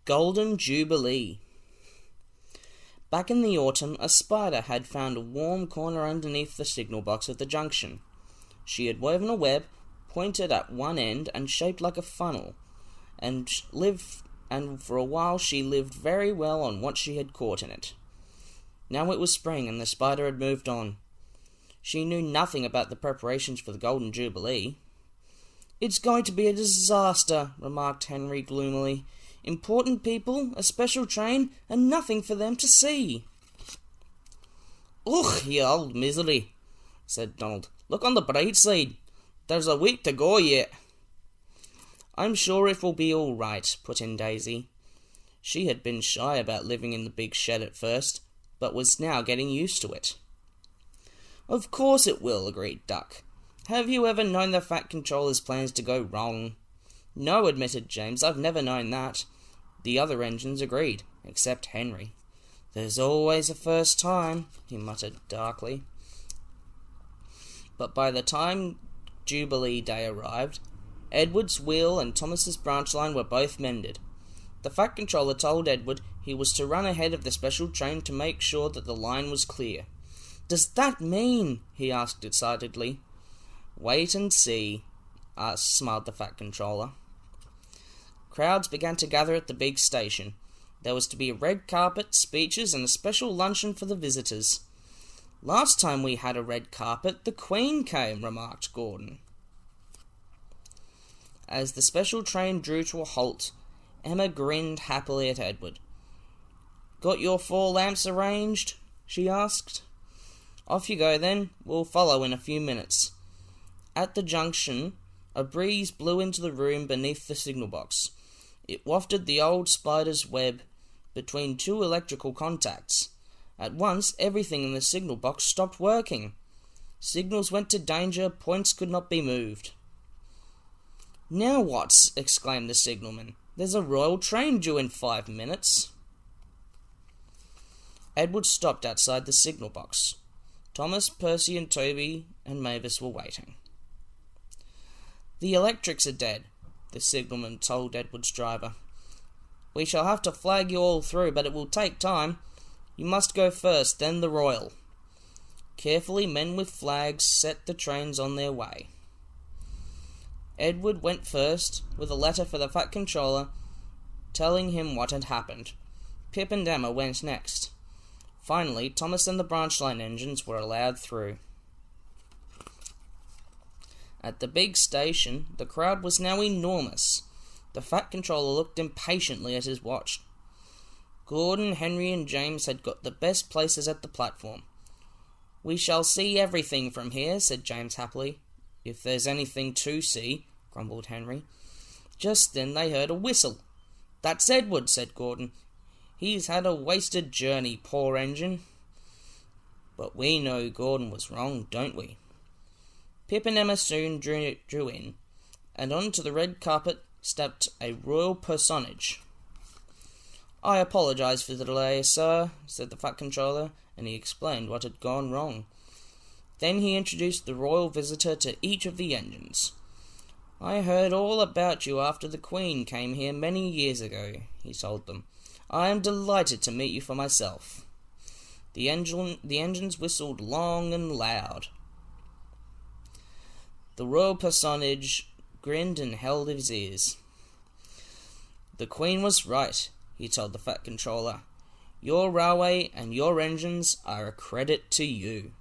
Golden Jubilee. Back in the autumn, a spider had found a warm corner underneath the signal box at the junction. She had woven a web, pointed at one end and shaped like a funnel, and for a while she lived very well on what she had caught in it. Now it was spring, and the spider had moved on. She knew nothing about the preparations for the Golden Jubilee. "It's going to be a disaster," remarked Henry gloomily. "Important people, a special train, and nothing for them to see." "Ugh, you old misery," said Donald. "Look on the bright side. There's a week to go yet." "I'm sure it will be all right," put in Daisy. She had been shy about living in the big shed at first, but was now getting used to it. "Of course it will," agreed Duck. "Have you ever known the Fat Controller's plans to go wrong?" "No," admitted James, "I've never known that." The other engines agreed, except Henry. "There's always a first time," he muttered darkly. But by the time Jubilee Day arrived, Edward's wheel and Thomas's branch line were both mended. The Fat Controller told Edward he was to run ahead of the special train to make sure that the line was clear. "Does that mean?" he asked excitedly. "Wait and see," smiled the Fat Controller. Crowds began to gather at the big station. There was to be a red carpet, speeches, and a special luncheon for the visitors. "Last time we had a red carpet, the Queen came," remarked Gordon. As the special train drew to a halt, Emma grinned happily at Edward. "Got your 4 lamps arranged?" she asked. "Off you go then. We'll follow in a few minutes." At the junction, a breeze blew into the room beneath the signal box. It wafted the old spider's web between 2 electrical contacts. At once, everything in the signal box stopped working. Signals went to danger, points could not be moved. "Now what?" exclaimed the signalman. "There's a royal train due in 5 minutes." Edward stopped outside the signal box. Thomas, Percy and Toby and Mavis were waiting. "The electrics are dead," the signalman told Edward's driver. "We shall have to flag you all through, but it will take time. You must go first, then the Royal." Carefully, men with flags set the trains on their way. Edward went first, with a letter for the Fat Controller, telling him what had happened. Pip and Emma went next. Finally, Thomas and the branch line engines were allowed through. At the big station, the crowd was now enormous. The Fat Controller looked impatiently at his watch. Gordon, Henry and James had got the best places at the platform. "We shall see everything from here," said James happily. "If there's anything to see," grumbled Henry. Just then they heard a whistle. "That's Edward," said Gordon. "He's had a wasted journey, poor engine." But we know Gordon was wrong, don't we? Pip and Emma soon drew in, and onto the red carpet stepped a royal personage. "I apologise for the delay, sir," said the Fat Controller, and he explained what had gone wrong. Then he introduced the royal visitor to each of the engines. "I heard all about you after the Queen came here many years ago," he told them. "I am delighted to meet you for myself." The engines whistled long and loud. The royal personage grinned and held his ears. "The Queen was right," he told the Fat Controller. "Your railway and your engines are a credit to you."